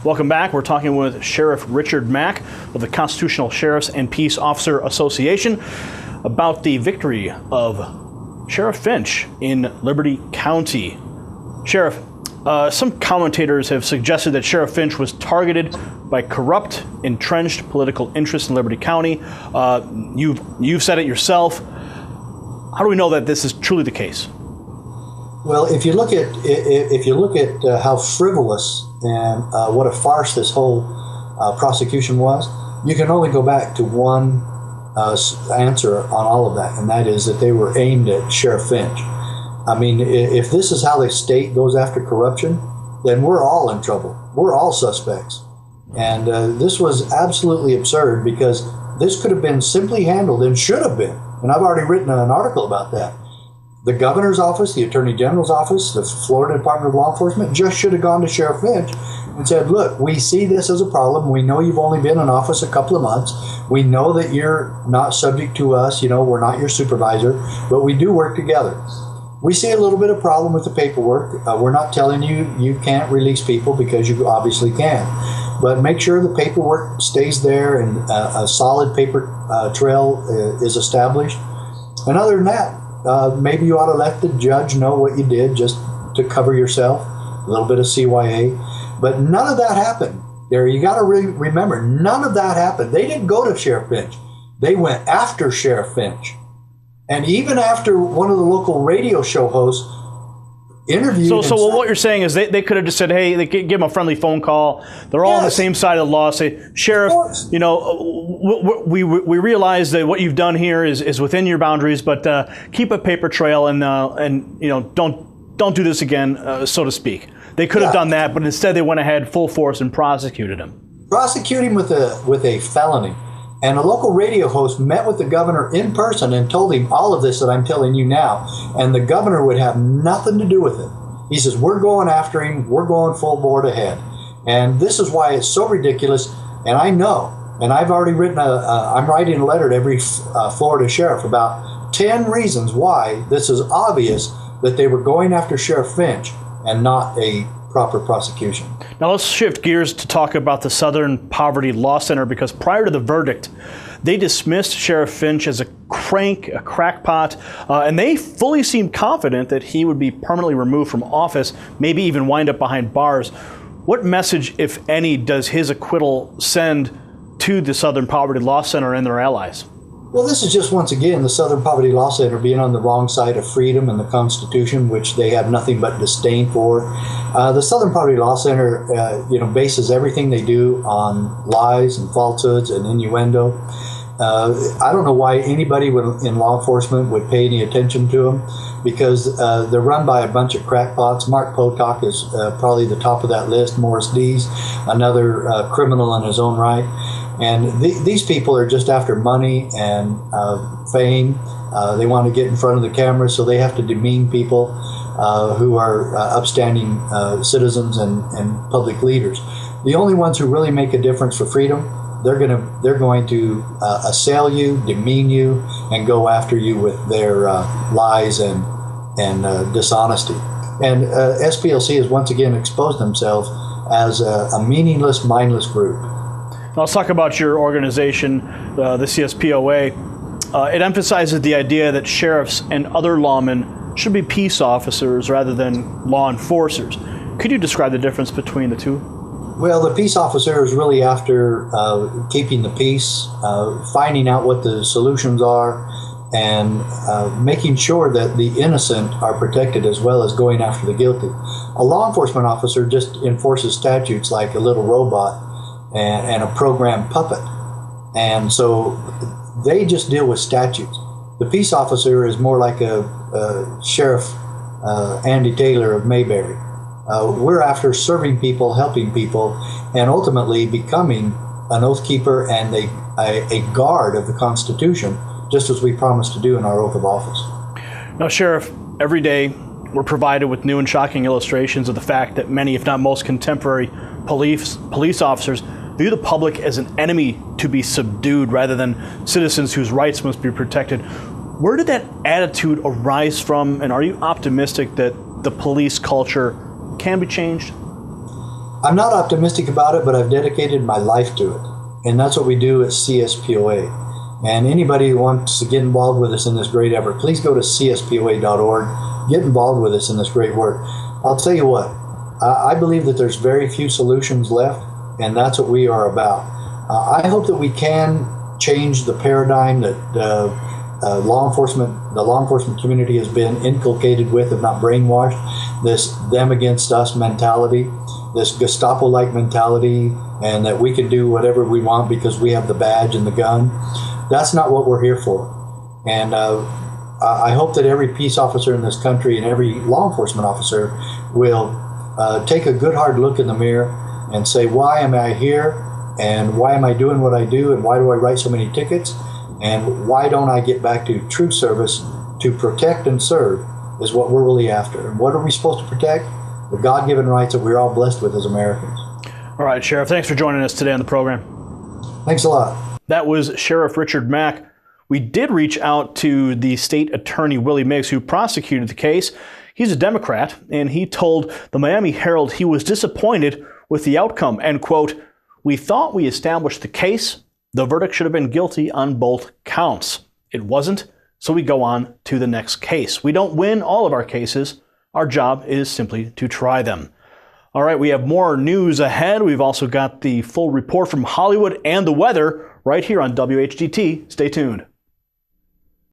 Welcome back. We're talking with Sheriff Richard Mack of the Constitutional Sheriffs and Peace Officer Association about the victory of Sheriff Finch in Liberty County. Sheriff, some commentators have suggested that Sheriff Finch was targeted by corrupt, entrenched political interests in Liberty County. You've said it yourself. How do we know that this is truly the case? Well, if you look at how frivolous and what a farce this whole prosecution was, you can only go back to one answer on all of that, and that is that they were aimed at Sheriff Finch. I mean, if this is how the state goes after corruption, then we're all in trouble. We're all suspects. And this was absolutely absurd, because this could have been simply handled, and should have been. And I've already written an article about that. The governor's office, the attorney general's office, the Florida Department of Law Enforcement just should have gone to Sheriff Finch and said, look, we see this as a problem. We know you've only been in office a couple of months. We know that you're not subject to us. You know, we're not your supervisor, but we do work together. We see a little bit of problem with the paperwork. We're not telling you you can't release people, because you obviously can. But make sure the paperwork stays there and a solid paper trail is established. And other than that, maybe you ought to let the judge know what you did, just to cover yourself, a little bit of CYA. But none of that happened. There, you got to remember, none of that happened. They didn't go to Sheriff Finch. They went after Sheriff Finch. And even after one of the local radio show hosts interviewed So what you're saying is they could have just said, hey, they give him a friendly phone call. They're all on the same side of the law. Say, Sheriff, you know, we realize that what you've done here is within your boundaries, but keep a paper trail and you know, don't do this again, so to speak. They could have done that, but instead they went ahead full force and prosecuted him. Prosecute him with a felony. And a local radio host met with the governor in person and told him all of this that I'm telling you now. And the governor would have nothing to do with it. He says, we're going after him. We're going full board ahead. And this is why it's so ridiculous. And I know, and I've already written I'm writing a letter to every Florida sheriff about 10 reasons why this is obvious that they were going after Sheriff Finch and not a proper prosecution. Now let's shift gears to talk about the Southern Poverty Law Center, because prior to the verdict, they dismissed Sheriff Finch as a crank, a crackpot, and they fully seemed confident that he would be permanently removed from office, maybe even wind up behind bars. What message, if any, does his acquittal send to the Southern Poverty Law Center and their allies? Well, this is just, once again, the Southern Poverty Law Center being on the wrong side of freedom and the Constitution, which they have nothing but disdain for. The Southern Poverty Law Center, bases everything they do on lies and falsehoods and innuendo. I don't know why anybody in law enforcement would pay any attention to them, because they're run by a bunch of crackpots. Mark Potok is probably the top of that list. Morris Dees, another criminal in his own right. And these people are just after money and fame. They want to get in front of the camera, so they have to demean people who are upstanding citizens and public leaders. The only ones who really make a difference for freedom, they're going to assail you, demean you, and go after you with their lies and dishonesty. And SPLC has once again exposed themselves as a meaningless, mindless group. Now let's talk about your organization, the CSPOA. It emphasizes the idea that sheriffs and other lawmen should be peace officers rather than law enforcers. Could you describe the difference between the two? Well, the peace officer is really after keeping the peace, finding out what the solutions are, and making sure that the innocent are protected, as well as going after the guilty. A law enforcement officer just enforces statutes like a little robot and a program puppet. And so they just deal with statutes. The peace officer is more like a Sheriff Andy Taylor of Mayberry. We're after serving people, helping people, and ultimately becoming an oath keeper and a guard of the Constitution, just as we promised to do in our oath of office. Now, Sheriff, every day we're provided with new and shocking illustrations of the fact that many, if not most, contemporary police officers view the public as an enemy to be subdued rather than citizens whose rights must be protected. Where did that attitude arise from, and are you optimistic that the police culture can be changed? I'm not optimistic about it, but I've dedicated my life to it. And that's what we do at CSPOA. And anybody who wants to get involved with us in this great effort, please go to cspoa.org. Get involved with us in this great work. I'll tell you what, I believe that there's very few solutions left, and that's what we are about. I hope that we can change the paradigm that the law enforcement community has been inculcated with, if not brainwashed, this them against us mentality, this Gestapo-like mentality, and that we can do whatever we want because we have the badge and the gun. That's not what we're here for. And I hope that every peace officer in this country and every law enforcement officer will take a good hard look in the mirror and say, why am I here? And why am I doing what I do? And why do I write so many tickets? And why don't I get back to true service to protect and serve is what we're really after. And what are we supposed to protect? The God-given rights that we're all blessed with as Americans. All right, Sheriff, thanks for joining us today on the program. Thanks a lot. That was Sheriff Richard Mack. We did reach out to the state attorney, Willie Miggs, who prosecuted the case. He's a Democrat, and he told the Miami Herald he was disappointed with the outcome, and quote, "We thought we established the case. The verdict should have been guilty on both counts. It wasn't, so we go on to the next case. We don't win all of our cases. Our job is simply to try them." All right, we have more news ahead. We've also got the full report from Hollywood and the weather right here on WHGT. Stay tuned.